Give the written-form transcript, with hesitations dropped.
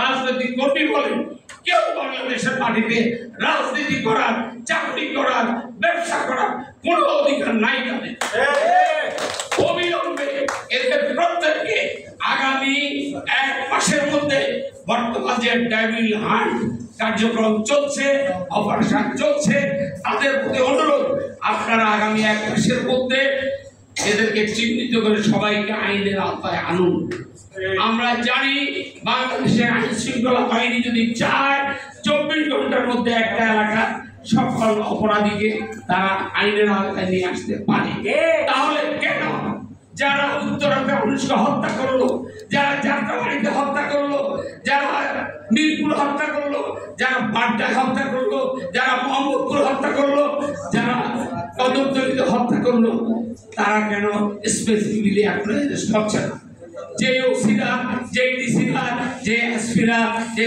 রাজনৈতিক কর্মী বলেন, কেউ বাংলাদেশের মাটিতে রাজনীতি করার, চাকরি করার, ব্যবসা করার কোনো অধিকার নাই তাদের। অবিলম্বে এদের প্রত্যেককে আগামী 1 মাসের মধ্যে বর্তমান যে ডেভিল হান্ট কার্যক্রম চলছে, অপারেশন চলছে, তাদের প্রতি অনুরোধ, আপনারা আগামী 1 মাসের মধ্যে এদেরকে চিহ্নিত করে সবাইকে আইনের আওতায় আনুন। আমরা জানি বাংলাদেশের আইন শৃঙ্খলা বাহিনী যদি চায় 24 ঘন্টার মধ্যে একটা এলাকা সকল অপরাধীকে তারা আইনের আওতায় নিয়ে আসতে পারে। তাহলে কেন যারা উত্তরাতে মানুষকে হত্যা করলো, যারা যাত্রাবাড়িতে হত্যা করলো, যারা মিরপুর হত্যা করলো, যারা বাড্ডায় হত্যা করলো, যারা মোহাম্মদপুর হত্যা করলো, যারা কদমতলীতে হত্যা করলো, তারা কেন স্পেসিফিকলি আপনার অ্যারেস্ট হচ্ছে না? যে ওসিরা, যে ডিসিরা, যে এসপিরা, যে